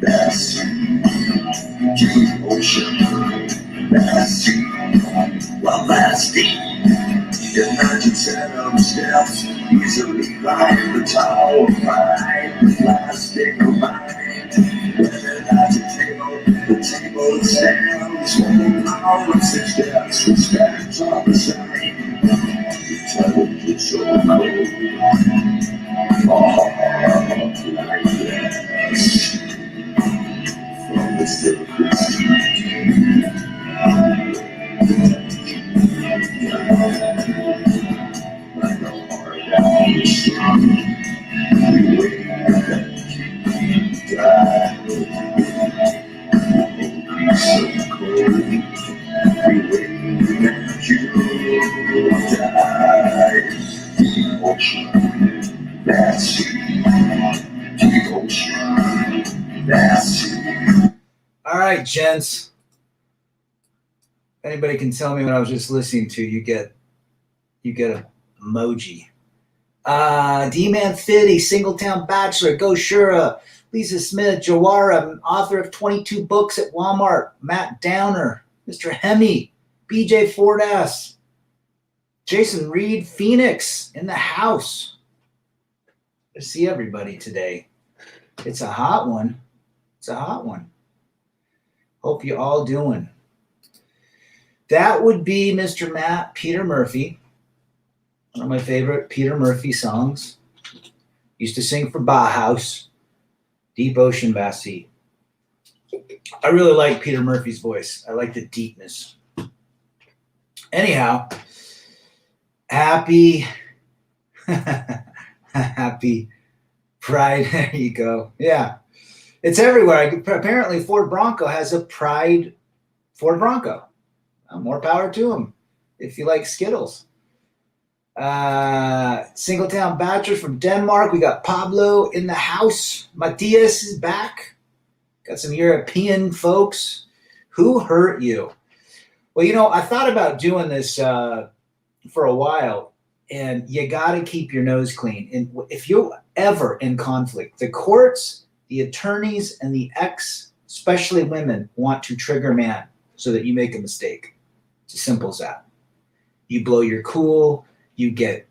That's devotion. That's well, that's deep. Imagine set up steps, easily climb the tall fight with plastic combined. Whether that's a table, the table stands. One power of 6 steps, which stands on the side. Intelligence so cold. Oh, like this. From the surface. Like a hard down the street. We wait to die. Be so cold. We wait that you die. Devotion. That's devotion. That's all right, gents. If anybody can tell me what I was just listening to, you get a emoji. D-Man Fitty, Singletown Bachelor, Go Shura, Lisa Smith, Jawara, author of 22 books at Walmart, Matt Downer, Mr. Hemi, BJ Fordass, Jason Reed, Phoenix in the house. I see everybody today. It's a hot one. It's a hot one. Hope you all doing. That would be Mr. Matt Peter Murphy. One of my favorite Peter Murphy songs. Used to sing for Bauhaus. Deep Ocean Bassy. I really like Peter Murphy's voice. I like the deepness. Anyhow, happy Pride. There you go. Yeah. It's everywhere. Apparently Ford Bronco has a Pride Ford Bronco. More power to him if you like Skittles. Singletown Bachelor from Denmark. We got Pablo in the house. Matthias is back. Got some European folks. Who hurt you? Well, I thought about doing this for a while, and you got to keep your nose clean. And if you're ever in conflict, the courts, the attorneys, and the especially women, want to trigger man so that you make a mistake. It's as simple as that. You blow your cool, you get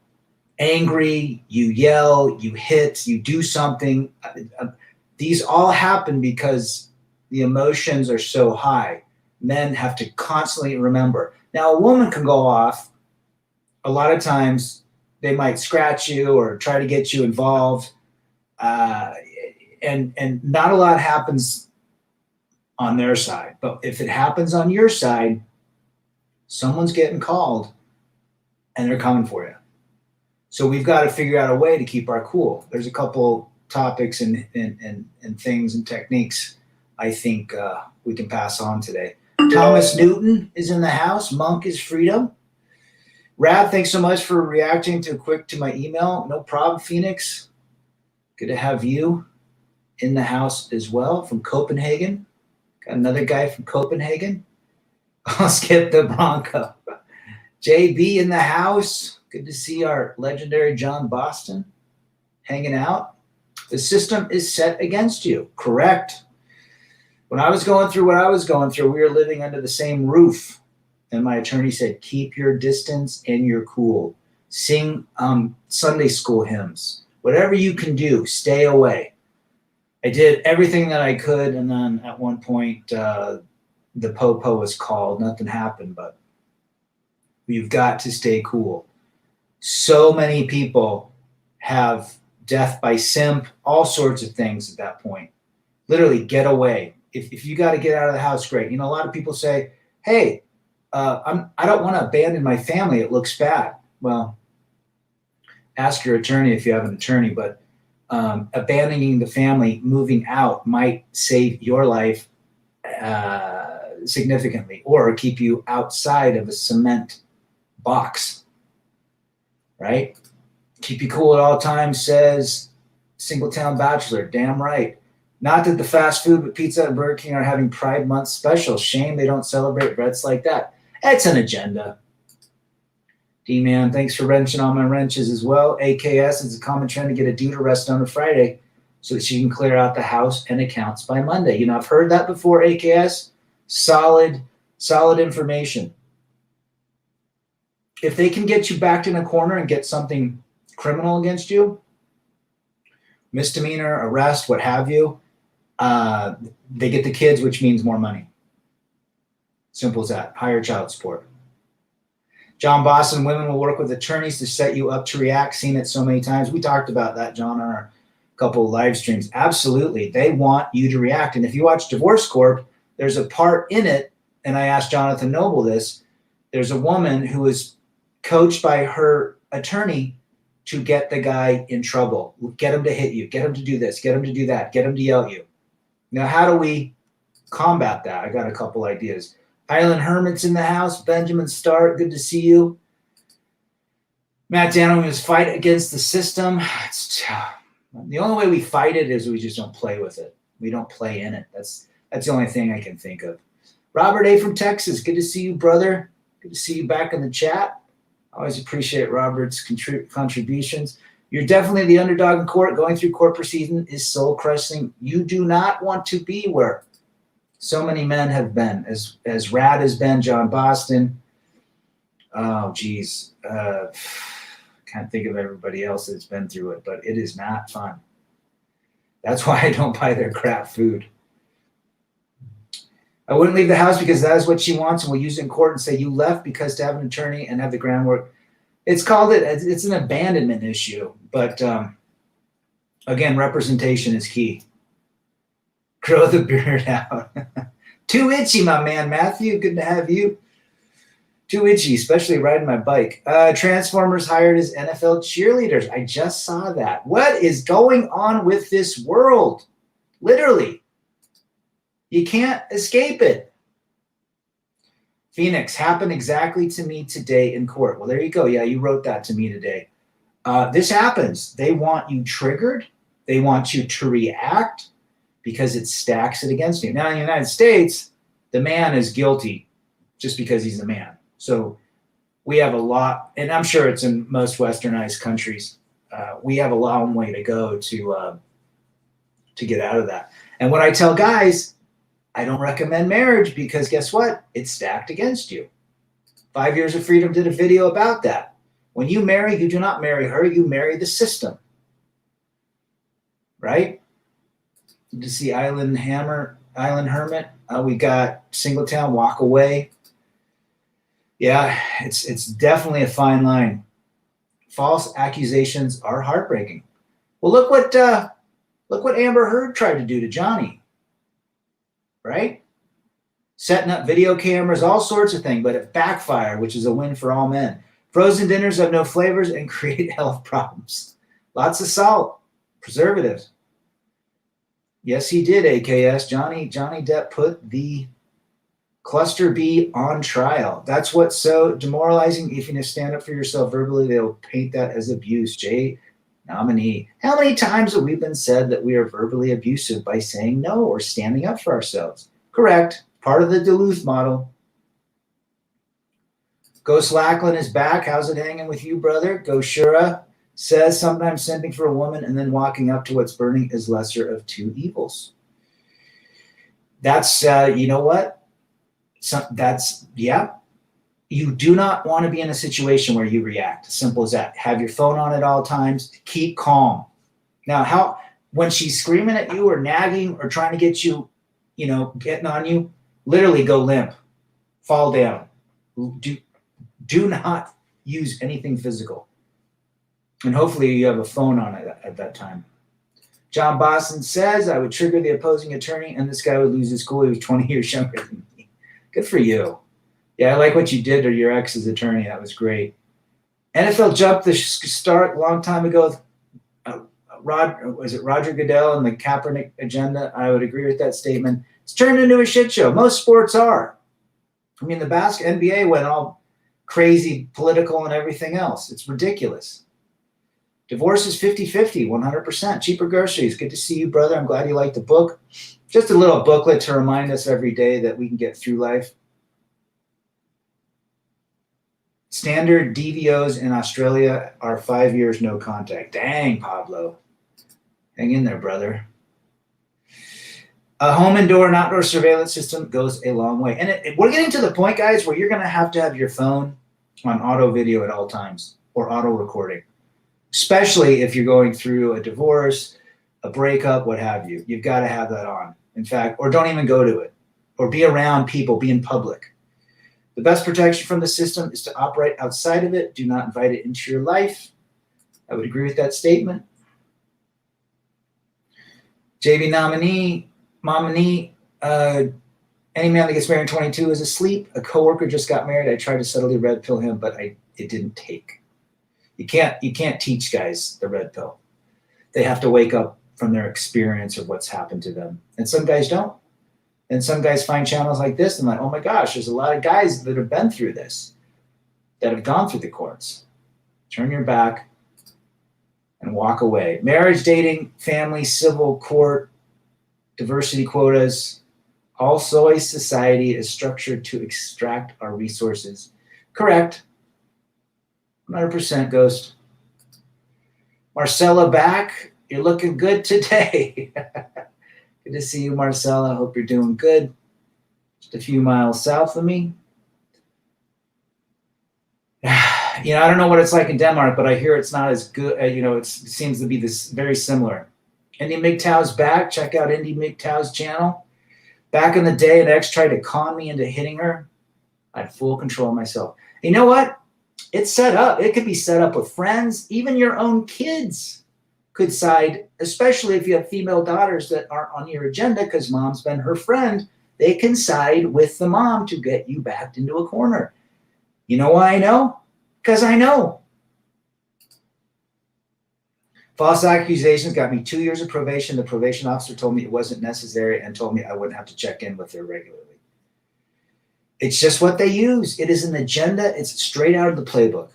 angry, you yell, you hit, you do something. These all happen because the emotions are so high. Men have to constantly remember. Now, a woman can go off. A lot of times they might scratch you or try to get you involved. And not a lot happens on their side. But if it happens on your side, someone's getting called and they're coming for you. So we've got to figure out a way to keep our cool. There's a couple topics and things and techniques I think we can pass on today. Thomas Newton is in the house. Monk is freedom. Rab, thanks so much for reacting to my email. No problem, Phoenix. Good to have you in the house as well from Copenhagen. Got another guy from Copenhagen. I'll skip the Bronco. JB in the house. Good to see our legendary John Boston hanging out. The system is set against you. Correct. When I was going through what I was going through, we were living under the same roof. And my attorney said, keep your distance and you're cool. Sing Sunday school hymns. Whatever you can do, stay away. I did everything that I could. And then at one point, the popo was called. Nothing happened, but you've got to stay cool. So many people have death by simp, all sorts of things at that point. Literally, get away. If you got to get out of the house, great. A lot of people say, hey, I don't want to abandon my family. It looks bad. Well, ask your attorney if you have an attorney, but abandoning the family, moving out might save your life significantly or keep you outside of a cement box, right? Keep you cool at all times, says Singletown Bachelor. Damn right. Not that the fast food with Pizza and Burger King are having Pride Month special. Shame they don't celebrate Brett's like that. It's an agenda. D-Man, thanks for wrenching on my wrenches as well. AKS is a common trend to get a dude arrested on a Friday. so that she can clear out the house and accounts by Monday. You know, I've heard that before, AKS. Solid information. If they can get you backed in a corner and get something criminal against you, misdemeanor, arrest, what have you, they get the kids, which means more money. Simple as that. Higher child support. John Boston, women will work with attorneys to set you up to react. Seen it so many times. We talked about that, John, on our couple of live streams. Absolutely. They want you to react. And if you watch Divorce Corp, there's a part in it, and I asked Jonathan Noble this, there's a woman who is coached by her attorney to get the guy in trouble, get him to hit you, get him to do this, get him to do that, get him to yell at you. Now, how do we combat that? I got a couple ideas. Island Hermit's in the house. Benjamin Starr, good to see you. Matt Dano was fight against the system. The only way we fight it is we just don't play with it. We don't play in it. That's the only thing I can think of. Robert A. from Texas, good to see you, brother. Good to see you back in the chat. Always appreciate Robert's contributions. You're definitely the underdog in court. Going through court proceedings is soul crushing. You do not want to be where so many men have been, as Rad has been, John Boston. Oh, geez. Can't think of everybody else that's been through it, but it is not fun. That's why I don't buy their crap food. I wouldn't leave the house because that is what she wants, and we'll use it in court and say you left because to have an attorney and have the groundwork. It's an abandonment issue, but again, representation is key. Grow the beard out. Too itchy, my man, Matthew. Good to have you. Too itchy, especially riding my bike. Transformers hired as NFL cheerleaders. I just saw that. What is going on with this world? Literally. You can't escape it. Phoenix, happened exactly to me today in court. Well, there you go. Yeah, you wrote that to me today. This happens. They want you triggered. They want you to react because it stacks it against you. Now, in the United States, the man is guilty just because he's a man. So we have a lot, and I'm sure it's in most westernized countries, we have a long way to go to get out of that. And what I tell guys, I don't recommend marriage because guess what? It's stacked against you. 5 Years of Freedom did a video about that. When you marry, you do not marry her, you marry the system. Right? To see Island Hermit. We got Singletown, Walk Away. Yeah, it's definitely a fine line. False accusations are heartbreaking. Well, look what Amber Heard tried to do to Johnny. Right? Setting up video cameras, all sorts of things, but it backfired, which is a win for all men. Frozen dinners have no flavors and create health problems. Lots of salt, preservatives. Yes, he did, AKS. Johnny Depp put the cluster B on trial. That's what's so demoralizing. If you stand up for yourself verbally, they'll paint that as abuse. Jay Nominee. How many times have we been said that we are verbally abusive by saying no or standing up for ourselves? Correct. Part of the Duluth model. Ghost Lackland is back. How's it hanging with you, brother? Goshura says sometimes simping for a woman and then walking up to what's burning is lesser of two evils. That's, you know what? Yeah. You do not want to be in a situation where you react. Simple as that. Have your phone on at all times. Keep calm. Now, when she's screaming at you or nagging or trying to get you, getting on you, literally go limp, fall down. Do not use anything physical. And hopefully you have a phone on it at that time. John Boston says, I would trigger the opposing attorney and this guy would lose his cool. He was 20 years younger than me. Good for you. Yeah, I like what you did to your ex's attorney. That was great. NFL jumped the start a long time ago. Was it Roger Goodell and the Kaepernick agenda? I would agree with that statement. It's turned into a shit show. Most sports are. I mean, the NBA went all crazy political and everything else. It's ridiculous. Divorce is 50-50, 100%. Cheaper groceries. Good to see you, brother. I'm glad you liked the book. Just a little booklet to remind us every day that we can get through life. Standard DVOs in Australia are 5 years no contact. Dang, Pablo. Hang in there, brother. A home indoor and outdoor surveillance system goes a long way. And we're getting to the point, guys, where you're going to have your phone on auto video at all times or auto recording, especially if you're going through a divorce, a breakup, what have you. You've got to have that on. In fact, or don't even go to it or be around people, be in public. The best protection from the system is to operate outside of it. Do not invite it into your life. I would agree with that statement. JV nominee, any man that gets married in 22 is asleep. A coworker just got married. I tried to subtly red pill him, but it didn't take. You can't teach guys the red pill. They have to wake up from their experience of what's happened to them. And some guys don't. And some guys find channels like this and like, oh my gosh, there's a lot of guys that have been through this, that have gone through the courts. Turn your back and walk away. Marriage, dating, family, civil, court, diversity quotas. All soy society is structured to extract our resources. Correct. 100% Ghost. Marcella back. You're looking good today. Good to see you, Marcella. Hope you're doing good. Just a few miles south of me. I don't know what it's like in Denmark, but I hear it's not as good. It seems to be this very similar. Indy MGTOW's back. Check out Indy MGTOW's channel. Back in the day, an ex tried to con me into hitting her. I had full control of myself. You know what? It's set up. It could be set up with friends. Even your own kids could side, especially if you have female daughters that aren't on your agenda because mom's been her friend. They can side with the mom to get you backed into a corner. You know why I know? Because I know. False accusations got me 2 years of probation. The probation officer told me it wasn't necessary and told me I wouldn't have to check in with her regularly. It's just what they use. It is an agenda. It's straight out of the playbook.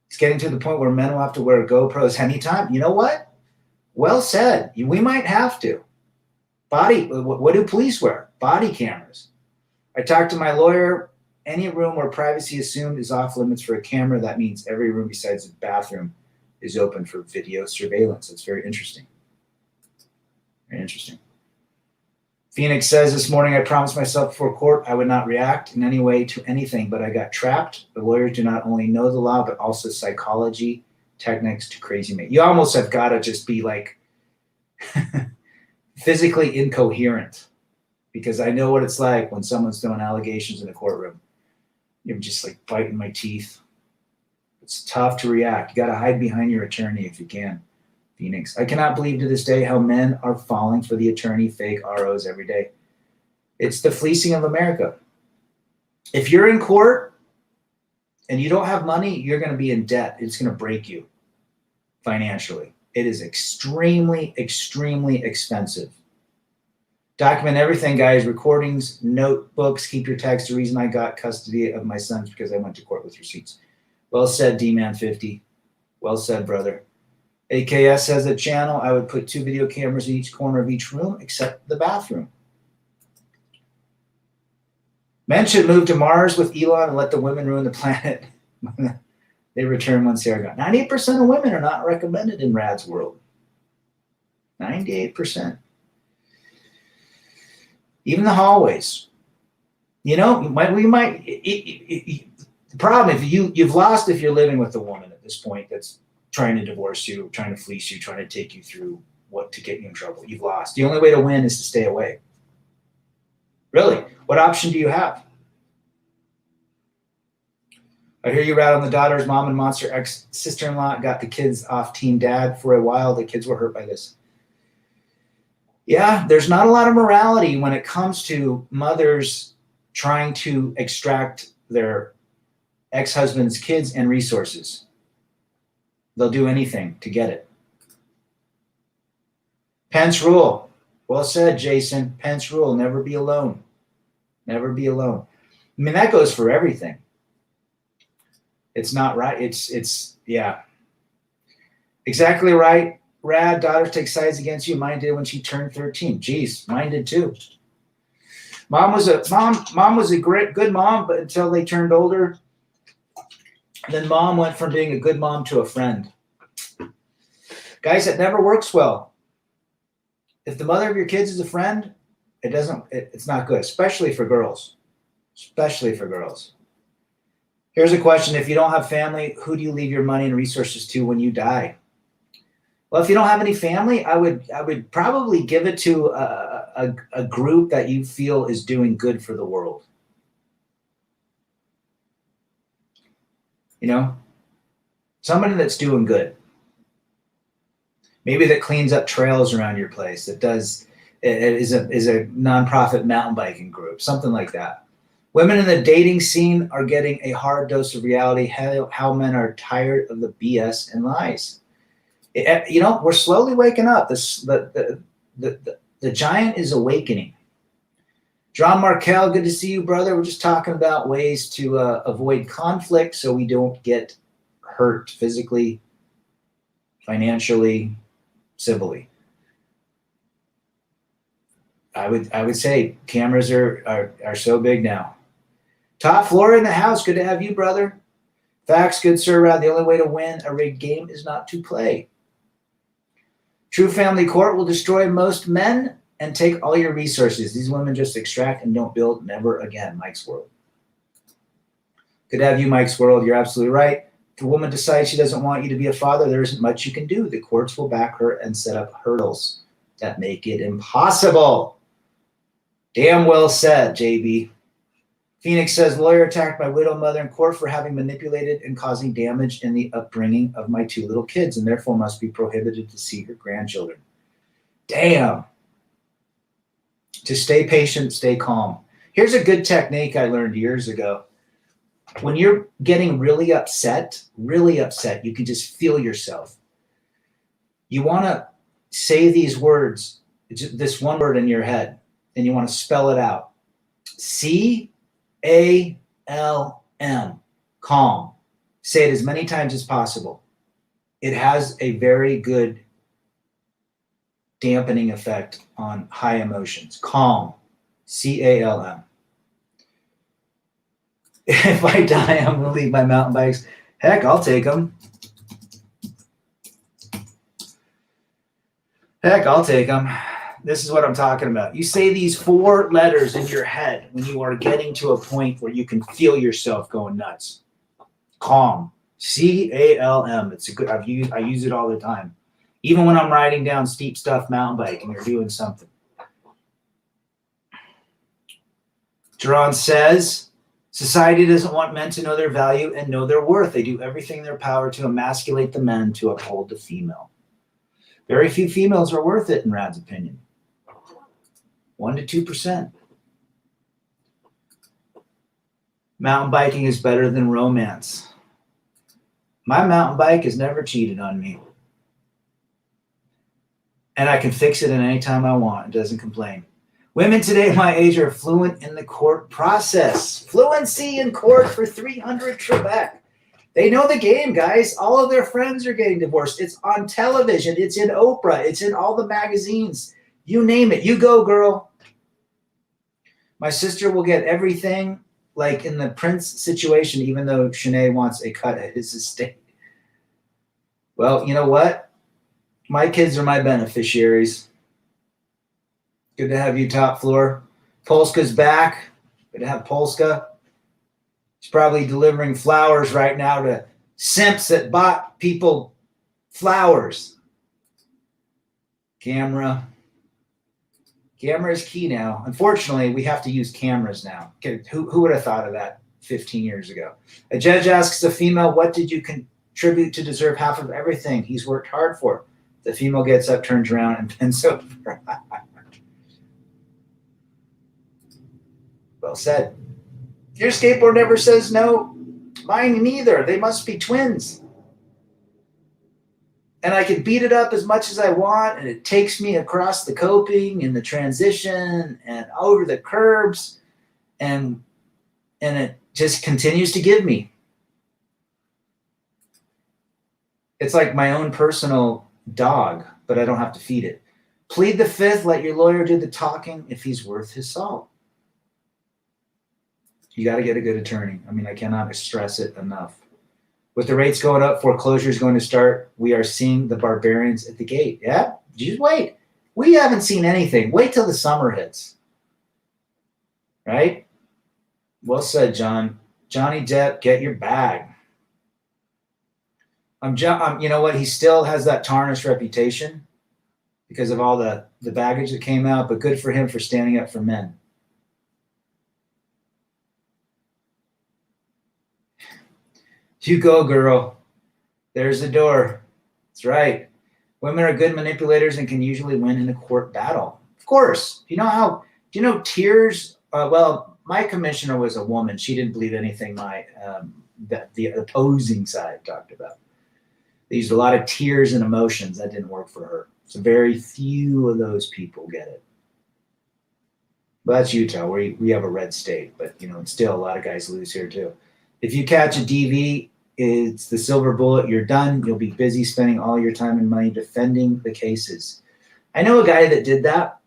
It's getting to the point where men will have to wear GoPros anytime. You know what? Well said. We might have to. What do police wear? Body cameras. I talked to my lawyer. Any room where privacy assumed is off limits for a camera, that means every room besides the bathroom is open for video surveillance. That's very interesting. Very interesting. Phoenix says, this morning I promised myself before court I would not react in any way to anything, but I got trapped. The lawyers do not only know the law, but also psychology, techniques to crazy me. You almost have got to just be like physically incoherent, because I know what it's like when someone's throwing allegations in the courtroom. You're just like biting my teeth. It's tough to react. You got to hide behind your attorney if you can. Phoenix. I cannot believe to this day how men are falling for the attorney fake ROs every day. It's the fleecing of America. If you're in court and you don't have money, you're going to be in debt. It's going to break you financially. It is extremely, extremely expensive. Document everything, guys. Recordings, notebooks, keep your text. The reason I got custody of my sons because I went to court with receipts. Well said, D-Man 50. Well said, brother. AKS has a channel. I would put 2 video cameras in each corner of each room except the bathroom. Men should move to Mars with Elon and let the women ruin the planet. They return when Sarah gone. 98% of women are not recommended in Rad's world. 98%. Even the hallways. The problem, if you've lost if you're living with a woman at this point that's trying to divorce you, trying to fleece you, trying to take you through what to get you in trouble. You've lost. The only way to win is to stay away. Really, what option do you have? I hear you rat on the daughters. Mom and monster ex-sister-in-law got the kids off team dad for a while. The kids were hurt by this. Yeah, there's not a lot of morality when it comes to mothers trying to extract their ex-husband's kids and resources. They'll do anything to get it. Pence rule. Well said, Jason. Pence rule. Never be alone. Never be alone. I mean, that goes for everything. It's not right. Yeah. Exactly right. Rad, daughters take sides against you. Mine did when she turned 13. Jeez, mine did too. Mom was a great, good mom, but until they turned older, then mom went from being a good mom to a friend. Guys, that never works well. If the mother of your kids is a friend, it's not good, especially for girls. Especially for girls. Here's a question. If you don't have family, who do you leave your money and resources to when you die? Well, if you don't have any family, I would probably give it to a group that you feel is doing good for the world. You know, somebody that's doing good. Maybe that cleans up trails around your place. That is a nonprofit mountain biking group, something like that. Women in the dating scene are getting a hard dose of reality. How men are tired of the BS and lies. We're slowly waking up. The giant is awakening. John Markel, good to see you, brother. We're just talking about ways to avoid conflict so we don't get hurt physically, financially, civilly. I would say cameras are so big now. Top floor in the house. Good to have you, brother. Facts, good sir. Rad. The only way to win a rigged game is not to play. True family court will destroy most men and take all your resources. These women just extract and don't build. Never again. Mike's World. Good to have you, Mike's World. You're absolutely right. If a woman decides she doesn't want you to be a father, there isn't much you can do. The courts will back her and set up hurdles that make it impossible. Damn well said, JB. Phoenix says, lawyer attacked my widow mother in court for having manipulated and causing damage in the upbringing of my 2 little kids and therefore must be prohibited to see her grandchildren. Damn. To stay patient, stay calm. Here's a good technique I learned years ago. When you're getting really upset, you can just feel yourself. You want to say these words, this one word in your head, and you want to spell it out. C-A-L-M, calm. Say it as many times as possible. It has a very good dampening effect on high emotions. Calm, C-A-L-M. If I die, I'm going to leave my mountain bikes. Heck, I'll take them. This is what I'm talking about. You say these 4 letters in your head when you are getting to a point where you can feel yourself going nuts. Calm. C-A-L-M. It's a good. I use it all the time. Even when I'm riding down steep stuff mountain biking or doing something. Jerron says, society doesn't want men to know their value and know their worth. They do everything in their power to emasculate the men to uphold the female. Very few females are worth it, in Rad's opinion. 1% to 2%. Mountain biking is better than romance. My mountain bike has never cheated on me. And I can fix it at any time I want. It doesn't complain. Women today my age are fluent in the court process. Fluency in court for 300 Trebek. They know the game, guys. All of their friends are getting divorced. It's on television. It's in Oprah. It's in all the magazines. You name it. You go, girl. My sister will get everything, like in the Prince situation, even though Shanae wants a cut at his estate. Well, you know what? My kids are my beneficiaries. Good to have you, top floor. Polska's back. Good to have Polska. He's probably delivering flowers right now to simps that bought people flowers. Camera is key now. Unfortunately, we have to use cameras now. Who would have thought of that 15 years ago? A judge asks a female, what did you contribute to deserve half of everything he's worked hard for? The female gets up, turns around, and bends over. Well said. Your skateboard never says no. Mine neither. They must be twins. And I can beat it up as much as I want, and it takes me across the coping and the transition and over the curbs, and it just continues to give me. It's like my own personal dog, but I don't have to feed it. Plead the fifth. Let your lawyer do the talking if he's worth his salt. You got to get a good attorney. I mean, I cannot stress it enough. With the rates going up, foreclosures going to start. We are seeing the barbarians at the gate. Yeah, just wait. We haven't seen anything. Wait till the summer hits. Right? Well said, John. Johnny Depp, get your bag. You know what? He still has that tarnished reputation because of all the baggage that came out, but good for him for standing up for men. You go, girl. There's the door. That's right. Women are good manipulators and can usually win in a court battle. Of course. Do you know tears? Well, my commissioner was a woman. She didn't believe anything the opposing side talked about. They used a lot of tears and emotions. That didn't work for her. So very few of those people get it. But that's Utah. We have a red state, but still a lot of guys lose here too. If you catch a DV, it's the silver bullet. You're done. You'll be busy spending all your time and money defending the cases. I know a guy that did that.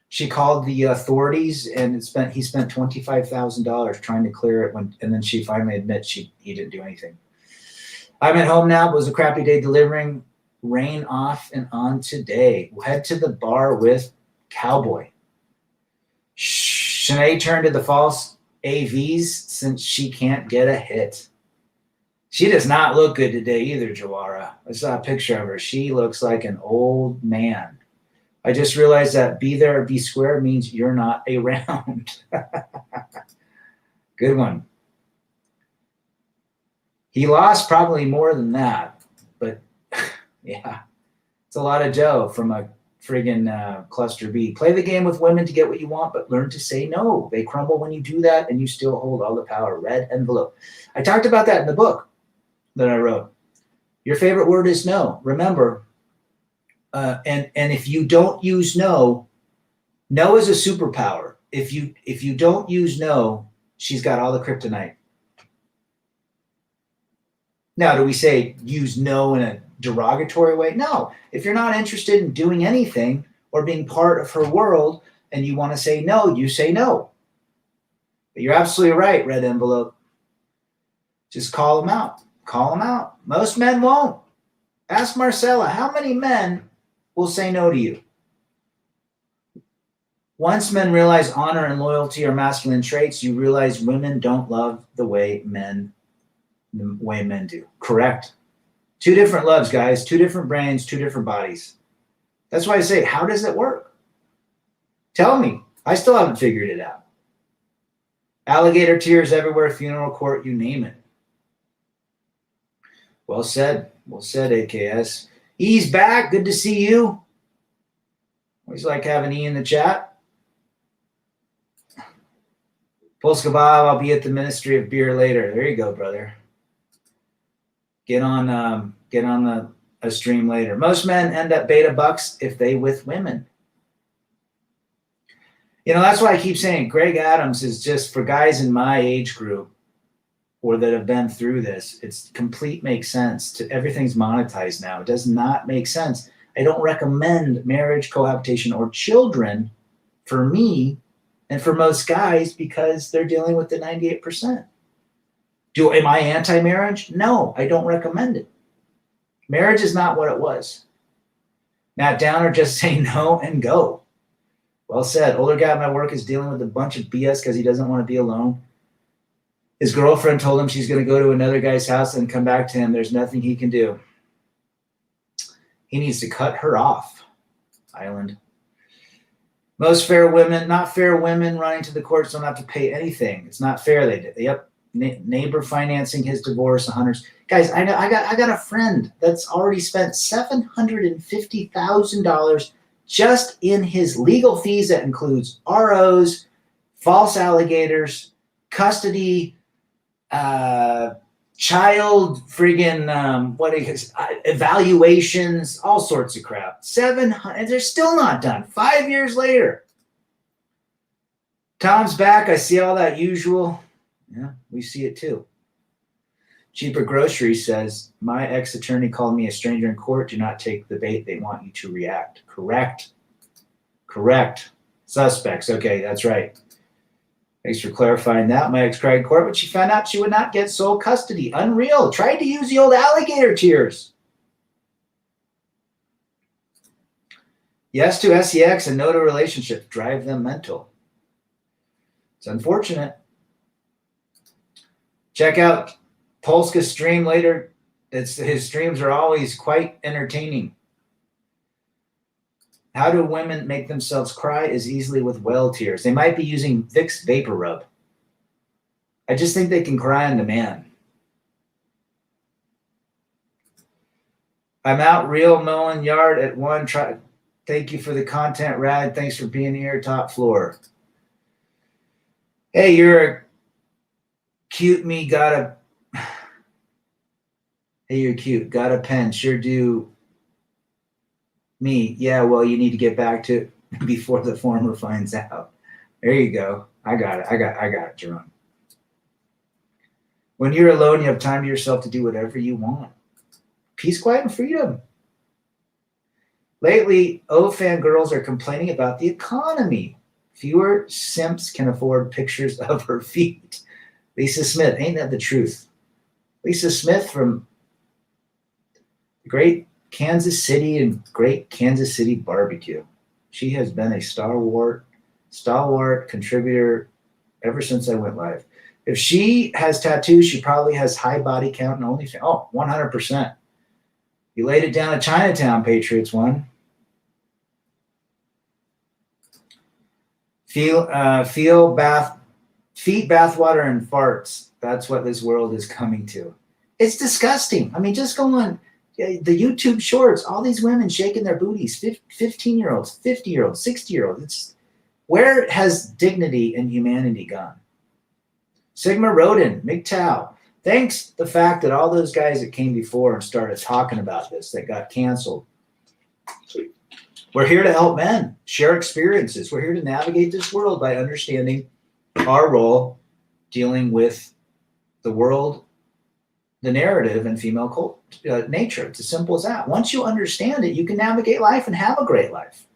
She called the authorities and he spent $25,000 trying to clear it and then she finally admits he didn't do anything. I'm at home now. It was a crappy day delivering. Rain off and on today. We'll head to the bar with Cowboy. Shanae turned to the false AVs since she can't get a hit. She does not look good today either, Jawara. I saw a picture of her. She looks like an old man. I just realized that be there or be square means you're not around. Good one. He lost probably more than that, but yeah, it's a lot of dough from a friggin' cluster B. Play the game with women to get what you want, but learn to say no. They crumble when you do that, and you still hold all the power. Red envelope. I talked about that in the book that I wrote. Your favorite word is no. Remember, and if you don't use no is a superpower. If you don't use no, she's got all the kryptonite. Now, do we say use no in a derogatory way? No. If you're not interested in doing anything or being part of her world and you want to say no, you say no. But you're absolutely right, red envelope. Just call them out. Call them out. Most men won't. Ask Marcella, how many men will say no to you? Once men realize honor and loyalty are masculine traits, you realize women don't love the way men do. Correct. Two different loves, guys. Two different brains, two different bodies. That's why I say, how does it work? Tell me. I still haven't figured it out. Alligator tears everywhere, funeral court, you name it. Well said. Well said, AKS. E's back. Good to see you. Always like having E in the chat. Polska Bob, I'll be at the Ministry of Beer later. There you go, brother. Get on a stream later. Most men end up beta bucks if they with women. That's why I keep saying Greg Adams is just for guys in my age group or that have been through this. It's complete makes sense. Everything's monetized now. It does not make sense. I don't recommend marriage, cohabitation, or children for me and for most guys because they're dealing with the 98%. Am I anti-marriage? No, I don't recommend it. Marriage is not what it was. Matt Downer, just say no and go. Well said. Older guy at my work is dealing with a bunch of BS because he doesn't want to be alone. His girlfriend told him she's going to go to another guy's house and come back to him. There's nothing he can do. He needs to cut her off. Island. Most fair women, not fair women running to the courts don't have to pay anything. It's not fair. They did. Yep. Neighbor financing his divorce. Guys, I got a friend that's already spent $750,000 just in his legal fees. That includes ROs, false alligators, custody, child friggin' evaluations, all sorts of crap. 700, they're still not done. 5 years later. Tom's back. I see all that usual. Yeah, we see it too. Cheaper Groceries says, my ex-attorney called me a stranger in court. Do not take the bait. They want you to react. Correct. Suspects. Okay, that's right. Thanks for clarifying that. My ex cried in court when she found out she would not get sole custody. Unreal. Tried to use the old alligator tears. Yes to sex and no to relationships. Drive them mental. It's unfortunate. Check out Polska's stream later. His streams are always quite entertaining. How do women make themselves cry as easily with well tears? They might be using Vicks Vapor Rub. I just think they can cry on demand. I'm out real mowing yard at 1. Thank you for the content, Rad. Thanks for being here, top floor. Hey, you're a cute me, got a... Hey, you're cute. Got a pen. Sure do. Me. Yeah, well, you need to get back to it before the former finds out. There you go. I got it. I got it, Jerome. When you're alone, you have time to yourself to do whatever you want. Peace, quiet, and freedom. Lately, fangirls are complaining about the economy. Fewer simps can afford pictures of her feet. Lisa Smith, ain't that the truth? Lisa Smith from great Kansas City and great Kansas City barbecue. She has been a stalwart contributor ever since I went live. If she has tattoos, she probably has high body count and OnlyFans. Oh, 100%. You laid it down at Chinatown, Patriots one. Feet, bathwater, and farts. That's what this world is coming to. It's disgusting. I mean, just go on the YouTube shorts, all these women shaking their booties, 15-year-olds, 50-year-olds, 60-year-olds. Where has dignity and humanity gone? Sigma Rodin, MGTOW. Thanks the fact that all those guys that came before and started talking about this, that got canceled. We're here to help men share experiences. We're here to navigate this world by understanding our role dealing with the world, the narrative, and female nature. It's as simple as that. Once you understand it, you can navigate life and have a great life.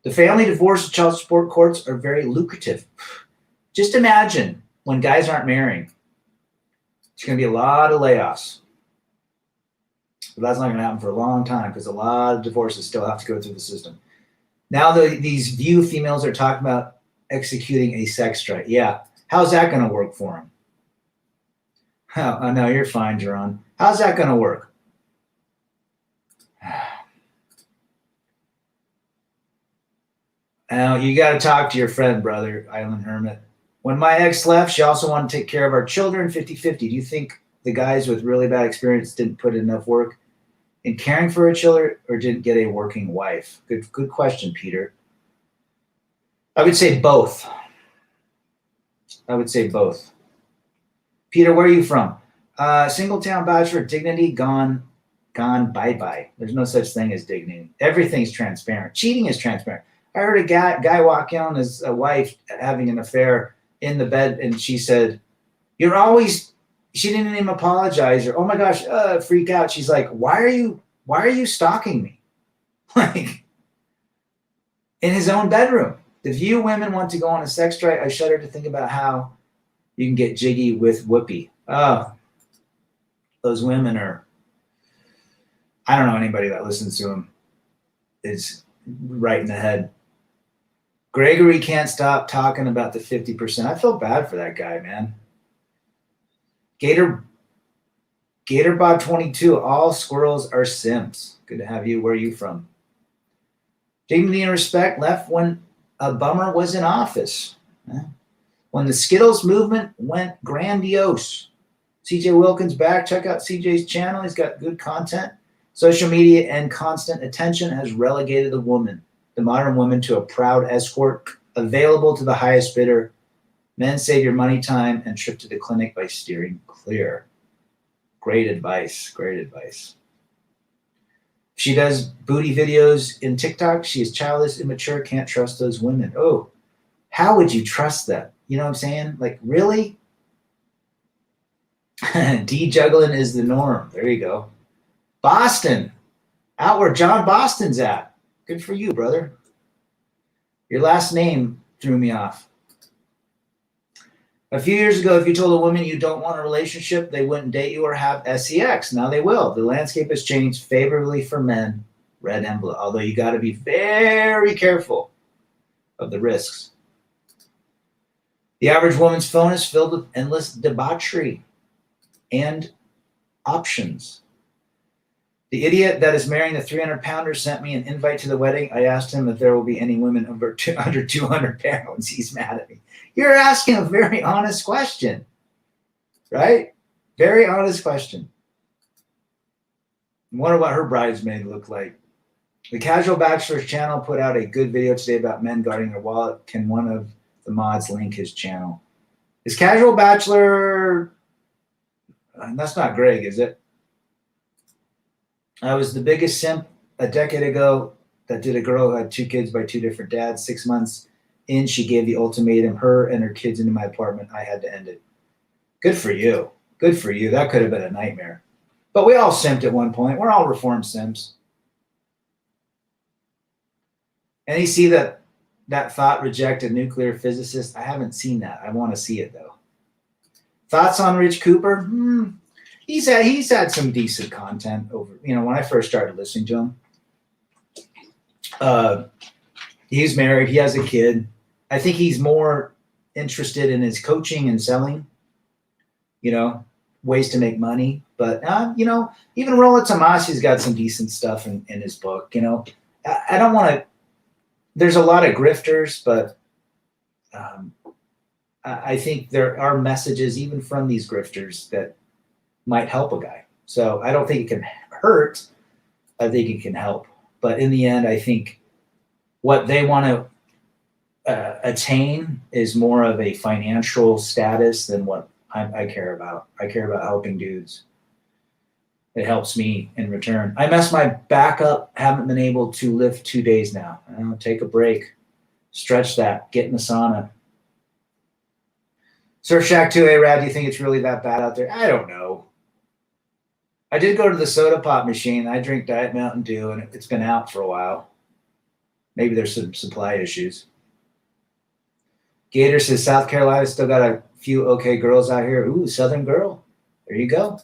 The family divorce and child support courts are very lucrative. Just imagine when guys aren't marrying. It's going to be a lot of layoffs. But that's not going to happen for a long time because a lot of divorces still have to go through the system. Now these View females are talking about executing a sex strike. Yeah. How's that going to work for them? Oh, no, you're fine, Jerron. How's that going to work? Now, you got to talk to your friend, brother, Island Hermit. When my ex left, she also wanted to take care of our children 50-50. Do you think the guys with really bad experience didn't put enough work in caring for our children or didn't get a working wife? Good question, Peter. I would say both. Peter, where are you from? Singletown Bachelor, dignity gone, bye-bye. There's no such thing as dignity. Everything's transparent. Cheating is transparent. I heard a guy walk in on his wife having an affair in the bed, and she said, she didn't even apologize, or, oh my gosh, freak out. She's like, why are you stalking me? Like, in his own bedroom. The View women want to go on a sex strike. I shudder to think about how you can get jiggy with Whoopi. Oh, those women are, I don't know anybody that listens to them is right in the head. Gregory can't stop talking about the 50%. I feel bad for that guy, man. Gatorbot 22, all squirrels are simps. Good to have you. Where are you from? Dignity and respect left when a bummer was in office. When the Skittles movement went grandiose. CJ Wilkins back. Check out CJ's channel. He's got good content. Social media and constant attention has relegated the modern woman, to a proud escort available to the highest bidder. Men, save your money, time, and trip to the clinic by steering clear. Great advice. She does booty videos in TikTok. She is childless, immature, can't trust those women. Oh, how would you trust that? You know what I'm saying? Like, really? De-juggling is the norm. There you go. Boston. Out where John Boston's at. Good for you, brother. Your last name threw me off. A few years ago, if you told a woman you don't want a relationship, they wouldn't date you or have sex. Now they will. The landscape has changed favorably for men, red and blue, although you got to be very careful of the risks. The average woman's phone is filled with endless debauchery and options. The idiot that is marrying the 300-pounder sent me an invite to the wedding. I asked him if there will be any women under 200 pounds. He's mad at me. You're asking a very honest question, right? Very honest question. I wonder what her bridesmaid looked like. The Casual Bachelor's channel put out a good video today about men guarding their wallet. Can one of the mods link his channel? Is Casual Bachelor... that's not Greg, is it? I was the biggest simp a decade ago that did a girl who had 2 kids by 2 different dads. 6 months in, she gave the ultimatum, her and her kids into my apartment. I had to end it. Good for you. Good for you. That could have been a nightmare. But we all simped at one point. We're all reformed simps. And you see that thought reject a nuclear physicist? I haven't seen that. I want to see it, though. Thoughts on Rich Cooper? He's had some decent content over, when I first started listening to him. He's married. He has a kid. I think he's more interested in his coaching and selling, ways to make money. But, even Roland Tomasi's got some decent stuff in his book. I don't want to, there's a lot of grifters, but I think there are messages even from these grifters that might help a guy. So I don't think it can hurt. I think it can help. But in the end, I think what they want to attain is more of a financial status than what I care about. I care about helping dudes. It helps me in return. I messed my back up. Haven't been able to lift 2 days now. Take a break. Stretch that. Get in the sauna. Surf Shack 2A Rad, do you think it's really that bad out there? I don't know. I did go to the soda pop machine. I drink Diet Mountain Dew, and it's been out for a while. Maybe there's some supply issues. Gator says South Carolina still got a few okay girls out here. Ooh, Southern girl. There you go.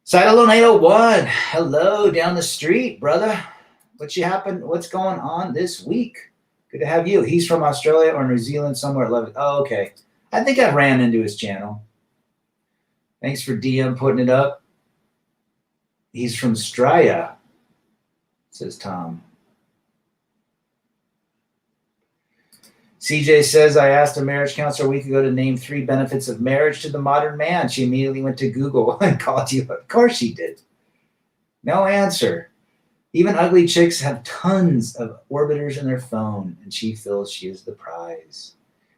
Sidalone 801. Hello, down the street, brother. What's going on this week? Good to have you. He's from Australia or New Zealand, somewhere. Oh, okay. I think I ran into his channel. Thanks for DM putting it up. He's from Straya, says Tom. CJ says, I asked a marriage counselor a week ago to name 3 benefits of marriage to the modern man. She immediately went to Google and called you. Of course she did. No answer. Even ugly chicks have tons of orbiters in their phone, and she feels she is the prize.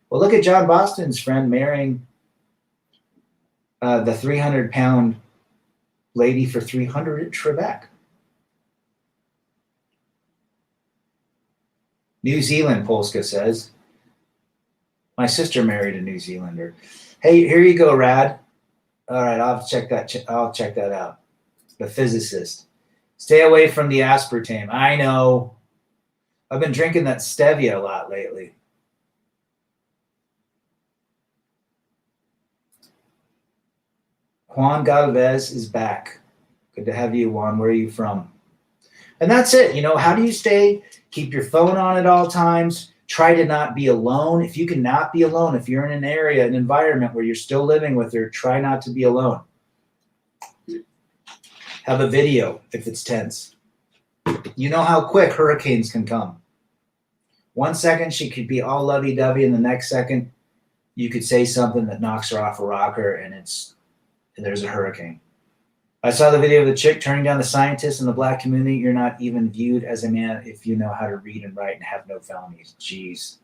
Well, look at John Boston's friend marrying the 300-pound lady for 300 at Trebek. New Zealand, Polska says. My sister married a New Zealander. Hey, here you go, Rad. All right, I'll check that out. The physicist. Stay away from the aspartame. I know. I've been drinking that stevia a lot lately. Juan Galvez is back. Good to have you, Juan. Where are you from? And that's it. How do you keep your phone on at all times? Try to not be alone. If you can not be alone, if you're in an environment where you're still living with her, try not to be alone. Have a video if it's tense. You know how quick hurricanes can come. 1 second, she could be all lovey-dovey, and the next second, you could say something that knocks her off a rocker, and there's a hurricane. I saw the video of the chick turning down the scientists in the black community. You're not even viewed as a man if you know how to read and write and have no felonies. Jeez.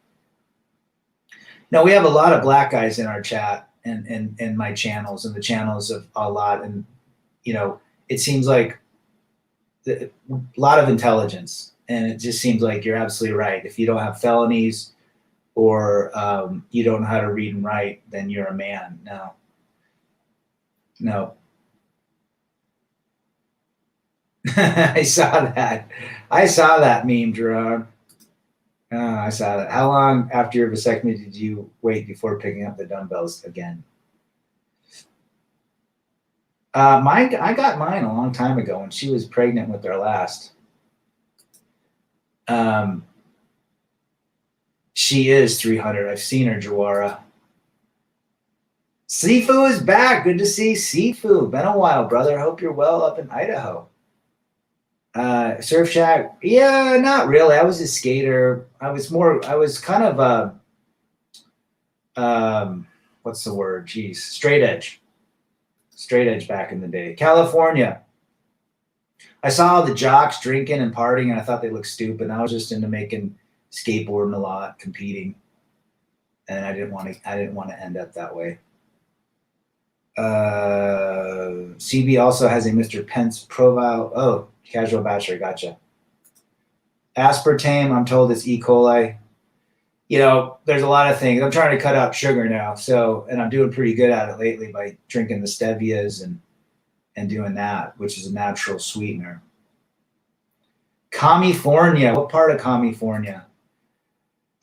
Now, we have a lot of black guys in our chat and my channels and the channels of a lot. And, it seems like a lot of intelligence. And it just seems like you're absolutely right. If you don't have felonies or you don't know how to read and write, then you're a man. No. I saw that meme, Gerard. I saw that. How long after your vasectomy did you wait before picking up the dumbbells again? I got mine a long time ago when she was pregnant with our last. She is 300. I've seen her, Jawara. Sifu is back. Good to see Sifu. Been a while, brother. Hope you're well up in Idaho. Surf Shack. Yeah, not really. I was a skater. I was kind of what's the word? Jeez. Straight edge back in the day. California. I saw all the jocks drinking and partying, and I thought they looked stupid. And I was just into making skateboarding a lot, competing, and I didn't want to end up that way. CB also has a Mr. Pence profile. Oh, casual bachelor, gotcha. Aspartame, I'm told it's E. coli. There's a lot of things. I'm trying to cut out sugar now, and I'm doing pretty good at it lately by drinking the stevias and doing that, which is a natural sweetener. California. What part of California?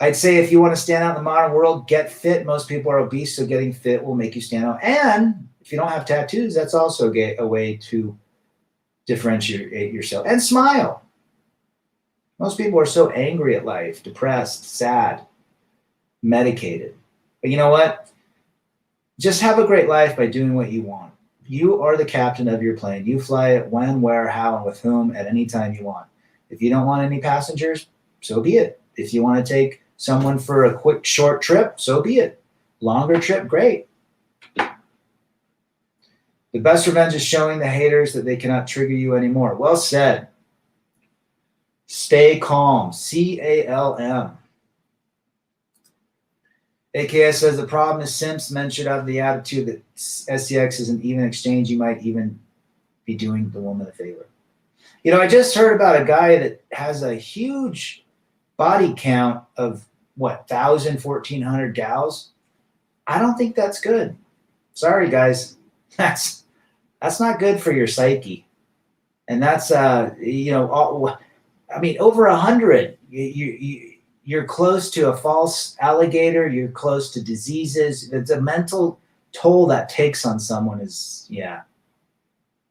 I'd say if you want to stand out in the modern world, get fit. Most people are obese, so getting fit will make you stand out. And if you don't have tattoos, that's also a way to differentiate yourself. And smile. Most people are so angry at life, depressed, sad, medicated. But you know what? Just have a great life by doing what you want. You are the captain of your plane. You fly it when, where, how, and with whom at any time you want. If you don't want any passengers, so be it. If you want to take someone for a quick, short trip, so be it. Longer trip, great. The best revenge is showing the haters that they cannot trigger you anymore. Well said. Stay calm. CALM. AKS says the problem is simps men should have the attitude that SCX is an even exchange. You might even be doing the woman a favor. I just heard about a guy that has a huge body count of 1,000, 1,400 gals. I don't think that's good. Sorry, guys. That's not good for your psyche. And that's, over 100. You're close to a false alligator. You're close to diseases. It's a mental toll that takes on someone is,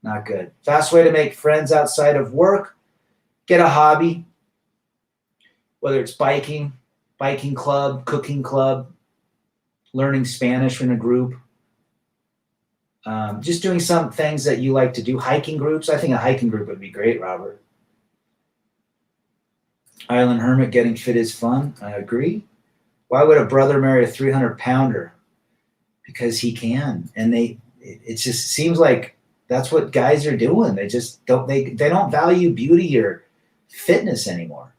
not good. Fast way to make friends outside of work. Get a hobby. Whether it's biking club, cooking club, learning Spanish in a group. Just doing some things that you like to do. Hiking groups. I think a hiking group would be great, Robert. Island Hermit, getting fit is fun. I agree. Why would a brother marry a 300-pounder? Because he can. And it just seems like that's what guys are doing. They just don't value beauty or fitness anymore.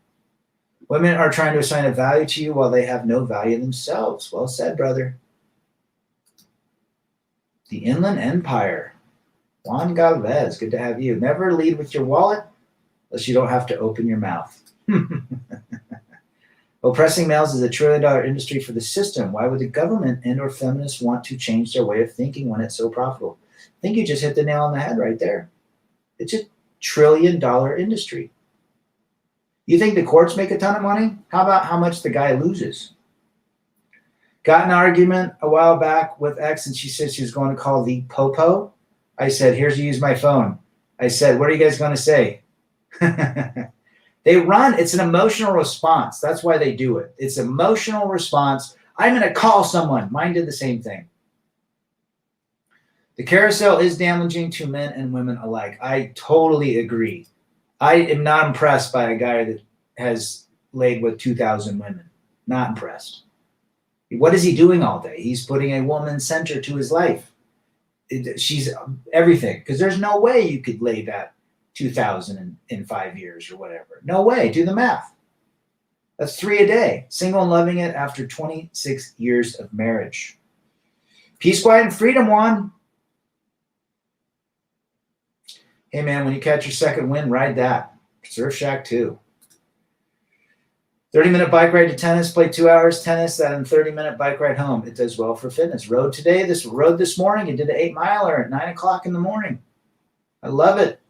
Women are trying to assign a value to you while they have no value themselves. Well said, brother. The Inland Empire. Juan Galvez, good to have you. Never lead with your wallet unless you don't have to open your mouth. Oppressing males is $1 trillion industry for the system. Why would the government and or feminists want to change their way of thinking when it's so profitable? I think you just hit the nail on the head right there. It's $1 trillion industry. You think the courts make a ton of money? How about how much the guy loses? Got an argument a while back with X, and she said she was going to call the Popo. I said, here's you use my phone. I said, what are you guys going to say? They run. It's an emotional response. That's why they do it. It's emotional response. I'm going to call someone. Mine did the same thing. The carousel is damaging to men and women alike. I totally agree. I am not impressed by a guy that has laid with 2,000 women. Not impressed. What is he doing all day? He's putting a woman center to his life. She's everything. Because there's no way you could lay that 2,000 in 5 years or whatever. No way. Do the math. That's 3 a day. Single and loving it after 26 years of marriage. Peace, quiet, and freedom, Juan. Hey, man, when you catch your second win, ride that. Surf Shack too. 30-minute bike ride to tennis, play 2 hours tennis, then 30-minute bike ride home. It does well for fitness. Rode this morning and did an 8-miler at 9 o'clock in the morning. I love it.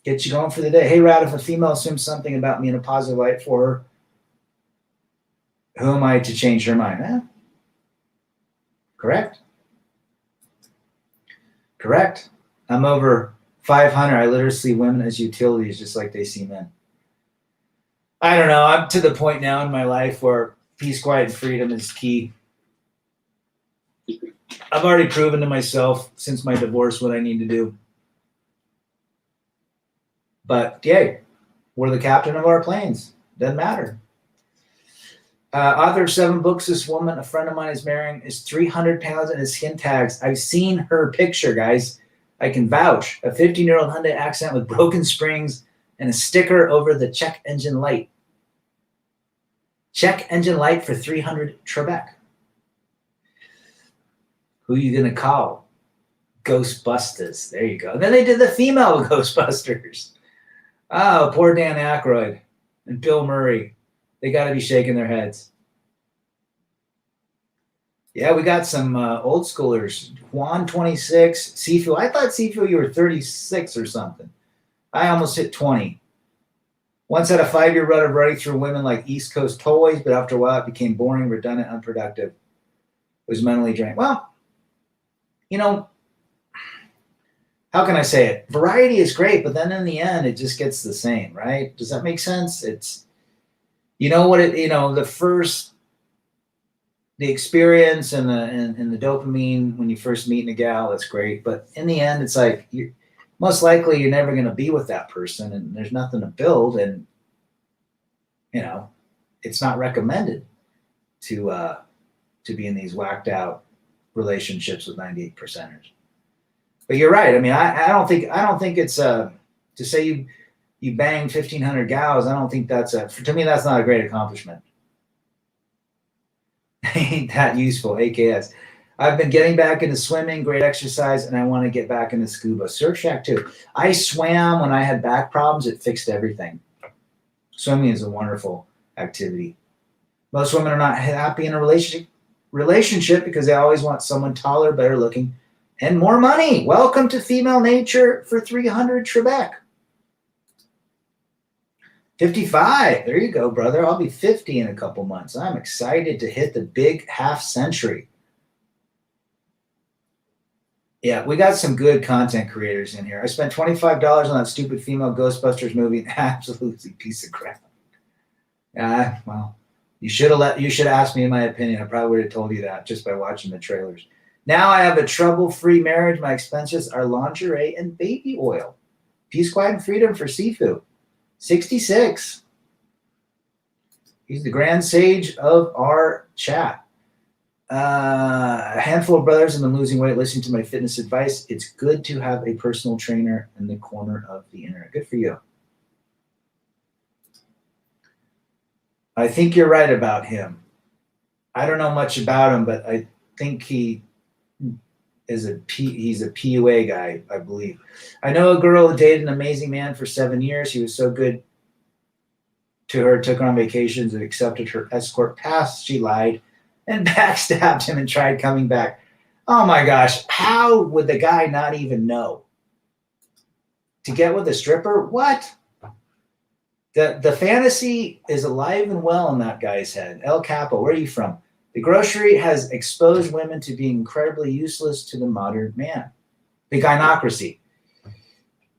Get you going for the day. Hey, Rad, if a female assumes something about me in a positive light for her, Who am I to change her mind? Correct. Correct. I'm over 500. I literally see women as utilities just like they see men. I don't know. I'm to the point now in my life where peace, quiet, and freedom is key. I've already proven to myself since my divorce what I need to do. But yay, we're the captain of our planes. Doesn't matter. Author of 7 books, this woman, a friend of mine is marrying, is 300 pounds and is skin tags. I've seen her picture, guys. I can vouch. A 15-year-old Hyundai Accent with broken springs and a sticker over the check engine light. Check engine light for 300 Trebek. Who are you going to call? Ghostbusters. There you go. And then they did the female Ghostbusters. Oh, poor Dan Aykroyd and Bill Murray. They got to be shaking their heads. Yeah, we got some old schoolers. Juan, 26. Sifu. I thought, Sifu, you were 36 or something. I almost hit 20. Once had a 5-year run of running through women like East Coast toys, but after a while it became boring, redundant, unproductive. It was mentally draining. Well, you know, how can I say it? Variety is great, but then in the end, it just gets the same, right? Does that make sense? It's, you know what, the experience and the dopamine when you first meet a gal, that's great. But in the end, it's like, most likely you're never going to be with that person and there's nothing to build. And, it's not recommended to be in these whacked out relationships with 98 percenters. But you're right. I mean, I don't think it's to say you bang 1,500 gals. I don't think to me, that's not a great accomplishment. Ain't that useful, AKS. I've been getting back into swimming, great exercise, and I want to get back into scuba. Surf Shack too. I swam when I had back problems. It fixed everything. Swimming is a wonderful activity. Most women are not happy in a relationship because they always want someone taller, better looking, and more money. Welcome to female nature for 300 Trebek. 55. There you go, brother. I'll be 50 in a couple months. I'm excited to hit the big half century. Yeah, we got some good content creators in here. I spent $25 on that stupid female Ghostbusters movie. Absolutely piece of crap. Well, you should ask me my opinion. I probably would have told you that just by watching the trailers. Now I have a trouble-free marriage. My expenses are lingerie and baby oil. Peace, quiet, and freedom for Sifu. 66. He's the grand sage of our chat. A handful of brothers have been losing weight listening to my fitness advice. It's good to have a personal trainer in the corner of the internet. Good for you. I think you're right about him. I don't know much about him, but I think he's a PUA guy, I believe. I know a girl who dated an amazing man for 7 years. He was so good to her, took her on vacations and accepted her escort pass. She lied and backstabbed him and tried coming back. Oh my gosh, how would the guy not even know? To get with a stripper? What? The fantasy is alive and well in that guy's head. El Capo, where are you from? The grocery has exposed women to being incredibly useless to the modern man. The gynocracy.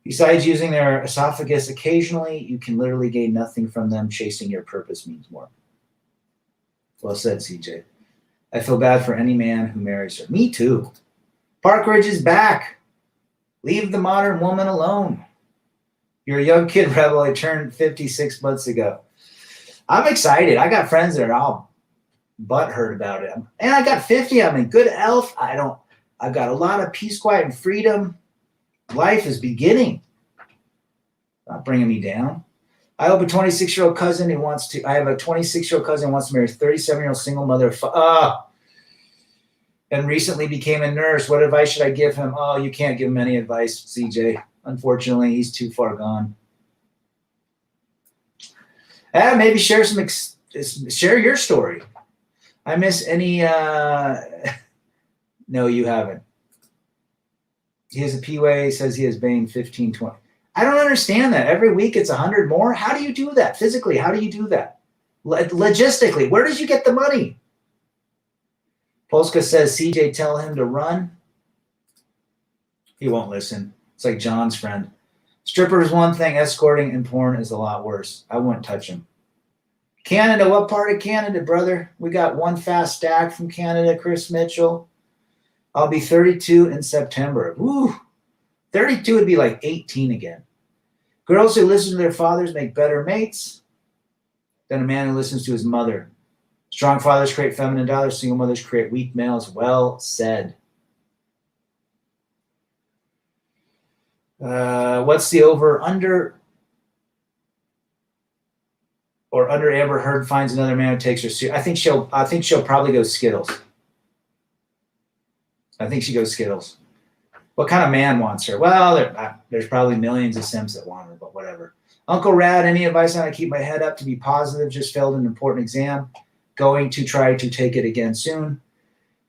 Besides using their esophagus occasionally, you can literally gain nothing from them. Chasing your purpose means more. Well said, CJ. I feel bad for any man who marries her. Me too. Parkridge is back. Leave the modern woman alone. You're a young kid, Rebel. I turned 56 months ago. I'm excited. I got friends that are all butthurt about it. And I got 50. I'm in good health. I've got a lot of peace, quiet, and freedom. Life is beginning. Not bringing me down. I have a 26-year-old cousin who wants to marry a 37-year-old single mother. And recently became a nurse. What advice should I give him? Oh, you can't give him any advice, CJ. Unfortunately, he's too far gone. Maybe share share your story. I miss any. No, you haven't. He has a PUA, says he is paying 15, 20. I don't understand that. Every week it's 100 more. How do you do that physically? How do you do that? Logistically, where did you get the money? Polska says, CJ, tell him to run. He won't listen. It's like John's friend. Stripper is one thing. Escorting and porn is a lot worse. I wouldn't touch him. Canada, what part of Canada, brother? We got one fast stack from Canada, Chris Mitchell. I'll be 32 in September. Woo! 32 would be like 18 again. Girls who listen to their fathers make better mates than a man who listens to his mother. Strong fathers create feminine daughters. Single mothers create weak males. Well said. What's the over-under? Or under Amber Heard finds another man who takes her serious. I think she'll probably go Skittles. I think she goes Skittles. What kind of man wants her? Well, there's probably millions of simps that want her, but whatever. Uncle Rad, any advice on how to keep my head up to be positive? Just failed an important exam. Going to try to take it again soon.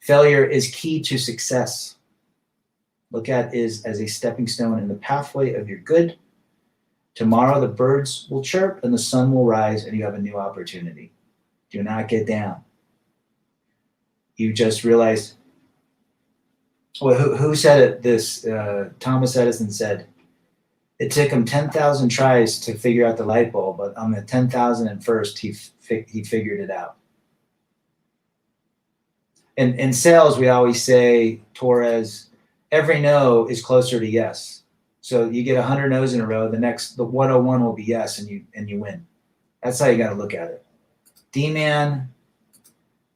Failure is key to success. Look at it as a stepping stone in the pathway of your good. Tomorrow the birds will chirp and the sun will rise and you have a new opportunity. Do not get down. You just realized, well, who said it? This Thomas Edison said, it took him 10,000 tries to figure out the light bulb, but on the 10,001st, he figured it out. In sales, we always say, Torres, every no is closer to yes. So you get 100 no's in a row, the 101 will be yes, and you win. That's how you got to look at it. D-Man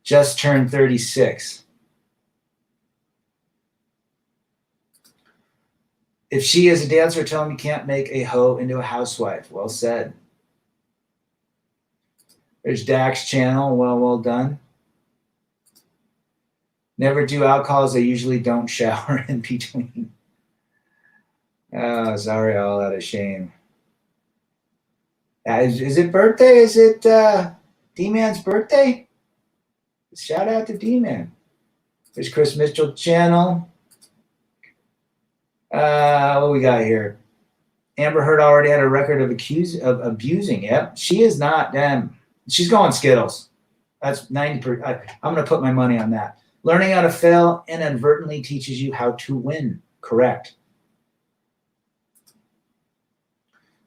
just turned 36. If she is a dancer, tell him you can't make a hoe into a housewife. Well said. There's Dax channel. Well done. Never do alcohols. I usually don't shower in between. Oh, sorry, all out of shame. Is it birthday? Is it D-Man's birthday? Shout out to D-Man. There's Chris Mitchell channel. What we got here? Amber Heard already had a record of abusing. Yep, she is not. Damn, she's going Skittles. That's 90%. I'm going to put my money on that. Learning how to fail inadvertently teaches you how to win. Correct.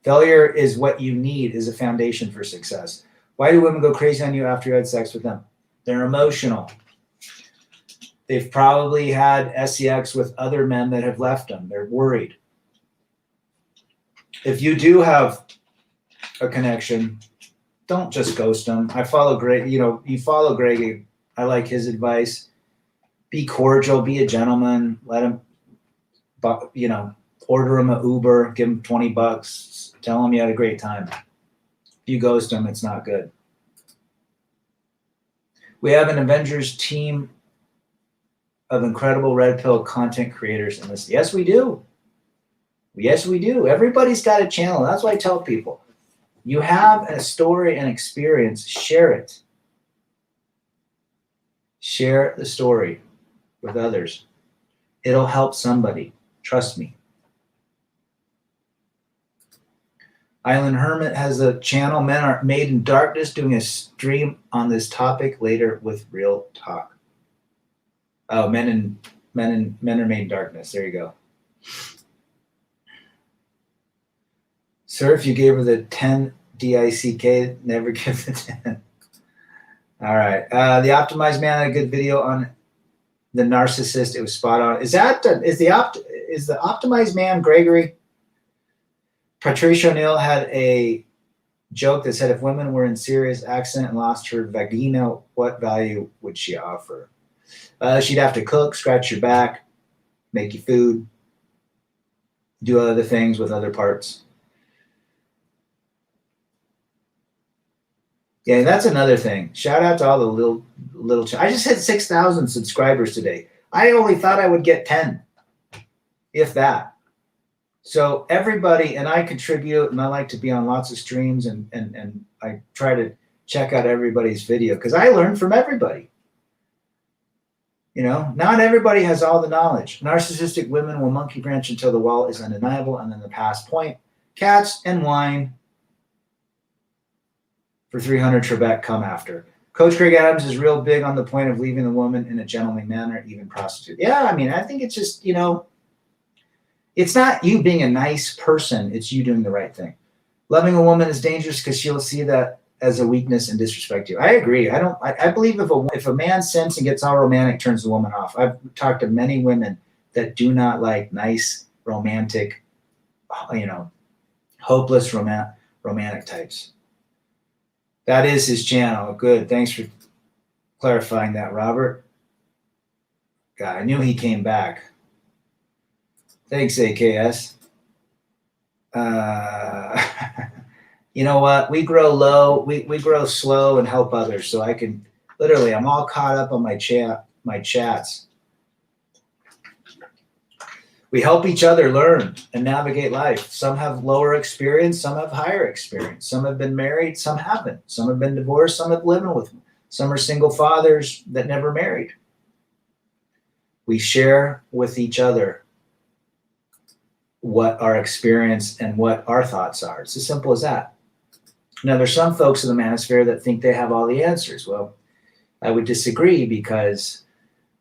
Failure is what you need as a foundation for success. Why do women go crazy on you after you had sex with them? They're emotional. They've probably had sex with other men that have left them. They're worried. If you do have a connection, don't just ghost them. I follow Greg. You follow Greg. I like his advice. Be cordial. Be a gentleman. Let him, order him an Uber. Give him $20. Tell him you had a great time. If you ghost him, it's not good. We have an Avengers team of incredible red pill content creators in this. Yes, we do. Yes, we do. Everybody's got a channel. That's why I tell people, you have a story and experience, share it. Share the story with others. It'll help somebody. Trust me. Island Hermit has a channel, Men Are Made in Darkness, doing a stream on this topic later with real talk. Oh, Men Are Made in Darkness. There you go. Sir, if you gave her the 10 DICK, never give the 10. All right. The Optimized Man had a good video on the narcissist. It was spot on. Is the Optimized Man Gregory? Patricia O'Neill had a joke that said, if women were in serious accident and lost her vagina, what value would she offer? She'd have to cook, scratch your back, make you food, do other things with other parts. Yeah, that's another thing. Shout out to all the little. I just hit 6,000 subscribers today. I only thought I would get 10, if that. So everybody, and I contribute, and I like to be on lots of streams, and I try to check out everybody's video because I learn from everybody. Not everybody has all the knowledge. Narcissistic women will monkey branch until the wall is undeniable, and then the past point. Cats and wine. For 300, Trebek, come after. Coach Greg Adams is real big on the point of leaving the woman in a gentlemanly manner, even prostitute. Yeah, I mean, I think it's just, it's not you being a nice person, it's you doing the right thing. Loving a woman is dangerous because she'll see that as a weakness and disrespect you. I agree. I believe if a man sins and gets all romantic, turns the woman off. I've talked to many women that do not like nice, romantic, hopeless romantic types. That is his channel. Good. Thanks for clarifying that, Robert. God, I knew he came back. Thanks, AKS. You know what? We grow low. We grow slow and help others. So I can literally, I'm all caught up on my chats. We help each other learn and navigate life. Some have lower experience, some have higher experience. Some have been married, some haven't. Some have been divorced, some have living with them. Some are single fathers that never married. We share with each other what our experience and what our thoughts are. It's as simple as that. Now, there's some folks in the manosphere that think they have all the answers. Well, I would disagree because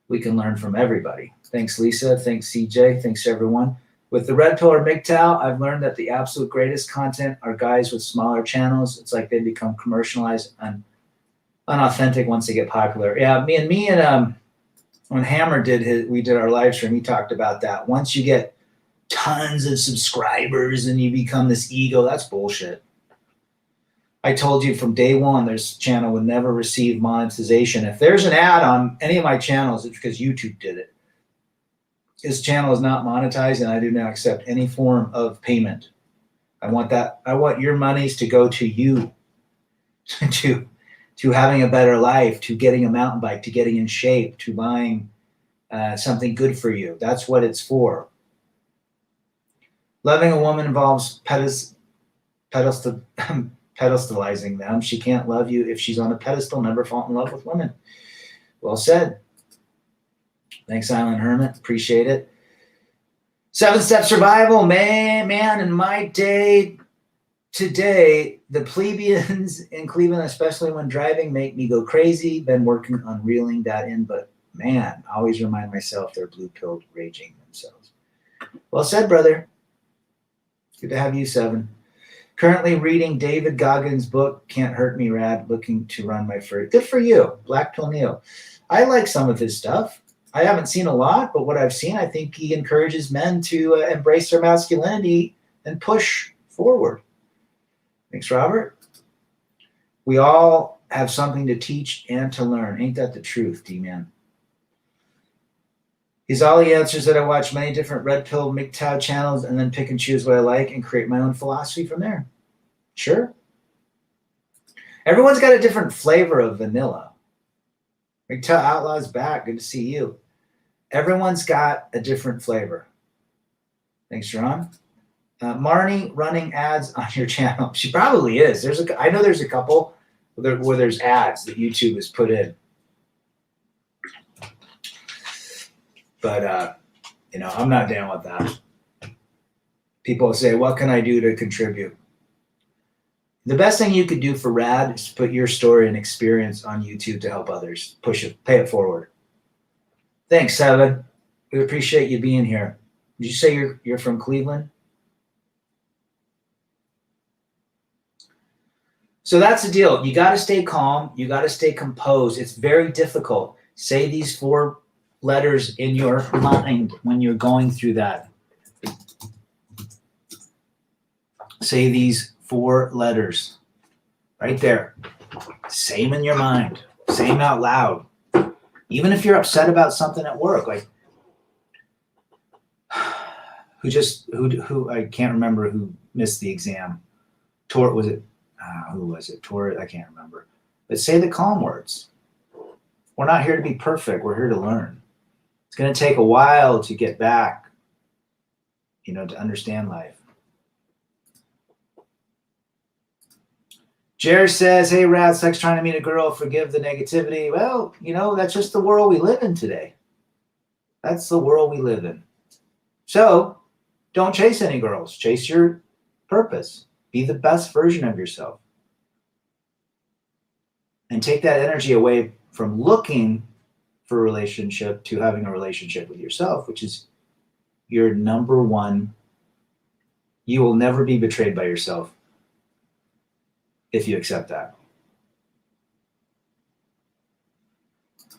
we can learn from everybody. Thanks, Lisa. Thanks, CJ. Thanks, everyone. With the Red Pill or MGTOW, I've learned that the absolute greatest content are guys with smaller channels. It's like they become commercialized and unauthentic once they get popular. Yeah, me and when Hammer we did our live stream, he talked about that. Once you get tons of subscribers and you become this ego, that's bullshit. I told you from day one, this channel would never receive monetization. If there's an ad on any of my channels, it's because YouTube did it. This channel is not monetized, and I do not accept any form of payment. I want your monies to go to you, to having a better life, to getting a mountain bike, to getting in shape, to buying something good for you. That's what it's for. Loving a woman involves pedestalizing them. She can't love you if she's on a pedestal. Never fall in love with women. Well said. Thanks, Island Hermit. Appreciate it. 7-step survival, man. In my day today, the plebeians in Cleveland, especially when driving, make me go crazy. Been working on reeling that in, but man, always remind myself they're blue-pilled, raging themselves. Well said, brother. Good to have you, 7. Currently reading David Goggins' book, Can't Hurt Me, Rad, looking to run my fur. Good for you, Black Pill Neo. I like some of his stuff. I haven't seen a lot, but what I've seen, I think he encourages men to embrace their masculinity and push forward. Thanks, Robert. We all have something to teach and to learn. Ain't that the truth, D-Man? He's all the answers that I watch many different Red Pill MGTOW channels and then pick and choose what I like and create my own philosophy from there. Sure. Everyone's got a different flavor of vanilla. MGTOW Outlaw's back. Good to see you. Everyone's got a different flavor. Thanks, Ron. Marnie running ads on your channel. She probably is. I know there's a couple where there's ads that YouTube has put in. But, I'm not down with that. People say, what can I do to contribute? The best thing you could do for RAD is put your story and experience on YouTube to help others. Push it, pay it forward. Thanks, 7. We appreciate you being here. Did you say you're from Cleveland? So that's the deal. You got to stay calm. You got to stay composed. It's very difficult. Say these 4 letters in your mind when you're going through that. Say these 4 letters right there. Say them in your mind. Say them out loud. Even if you're upset about something at work, like who I can't remember who missed the exam. Who was it? I can't remember. But say the calm words. We're not here to be perfect. We're here to learn. It's going to take a while to get back, to understand life. Jared says, hey, Rad, sex trying to meet a girl, forgive the negativity. Well, that's just the world we live in today. That's the world we live in. So don't chase any girls. Chase your purpose. Be the best version of yourself. and take that energy away from looking for a relationship to having a relationship with yourself, which is your number one. You will never be betrayed by yourself if you accept that.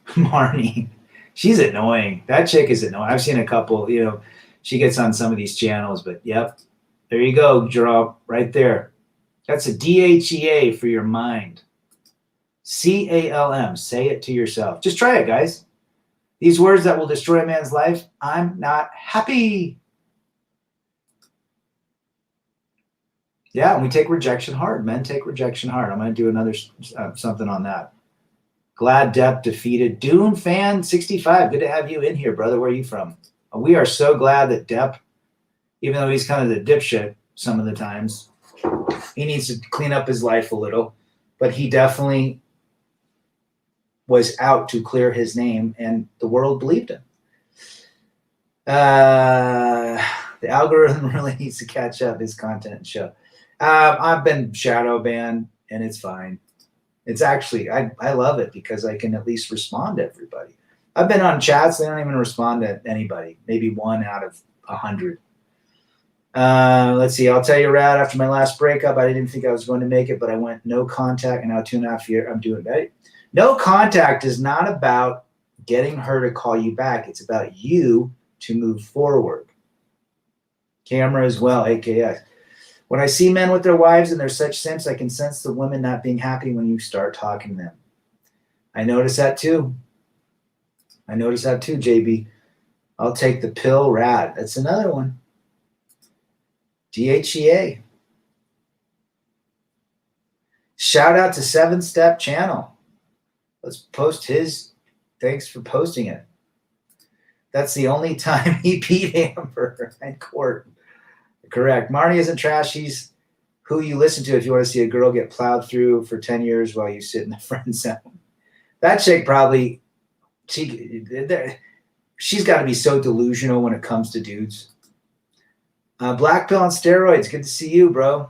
Marnie, she's annoying. That chick is annoying. I've seen a couple, she gets on some of these channels, but yep, there you go, Jerome, right there. That's a DHEA for your mind. CALM, say it to yourself. Just try it, guys. These words that will destroy a man's life. I'm not happy. Yeah, and we take rejection hard. Men take rejection hard. I'm going to do another something on that. Glad Depp defeated Dune fan 65. Good to have you in here, brother. Where are you from? We are so glad that Depp, even though he's kind of the dipshit some of the times, he needs to clean up his life a little, but he definitely was out to clear his name, and the world believed him. The algorithm really needs to catch up his content and show. I've been shadow banned, and it's fine. It's actually, I love it because I can at least respond to everybody. I've been on chats, they don't even respond to anybody. Maybe 1 out of 100. Let's see. I'll tell you, Rad, after my last breakup, I didn't think I was going to make it, but I went no contact, and now 2.5 years, I'm doing it. No contact is not about getting her to call you back. It's about you to move forward. Camera as well, AKS. When I see men with their wives and they're such simps, I can sense the women not being happy when you start talking to them. I notice that too. JB. I'll take the pill, Rad. That's another one. DHEA. Shout out to 7-Step Channel. Let's post his. Thanks for posting it. That's the only time he beat Amber in court. Correct. Marnie isn't trash. She's who you listen to if you want to see a girl get plowed through for 10 years while you sit in the friend zone. That chick probably, she's got to be so delusional when it comes to dudes. Black pill on steroids. Good to see you, bro.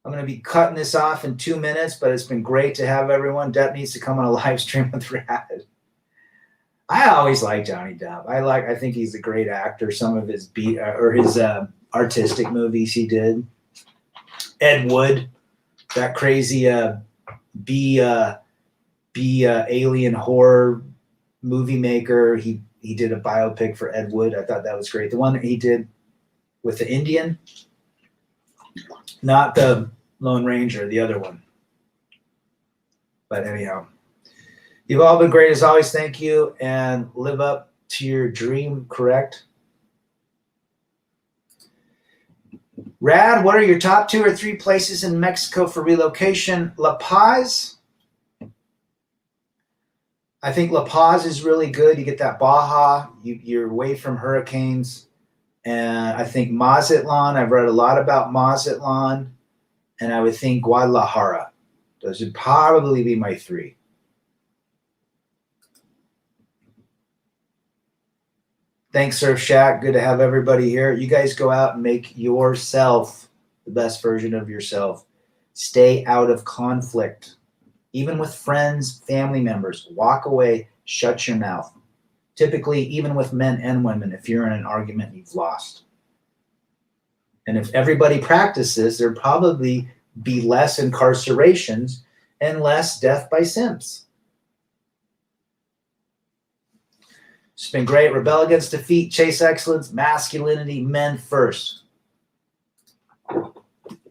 I'm going to be cutting this off in 2 minutes, but it's been great to have everyone. Depp needs to come on a live stream with Rad. I always like Johnny Depp. I think he's a great actor. Some of his his artistic movies he did. Ed Wood, that crazy alien horror movie maker. He did a biopic for Ed Wood. I thought that was great. The one that he did with the Indian, not the Lone Ranger, the other one. But anyhow. You've all been great as always. Thank you. And live up to your dream, correct? Rad, what are your top 2 or 3 places in Mexico for relocation? La Paz. I think La Paz is really good. You get that Baja. You're away from hurricanes. And I think Mazatlan. I've read a lot about Mazatlan. And I would think Guadalajara. Those would probably be my 3. Thanks, Surf Shack. Good to have everybody here. You guys go out and make yourself the best version of yourself. Stay out of conflict. Even with friends, family members, walk away, shut your mouth. Typically, even with men and women, if you're in an argument, you've lost. And if everybody practices, there'd probably be less incarcerations and less death by simps. It's been great. Rebel against defeat, chase excellence, masculinity, men first.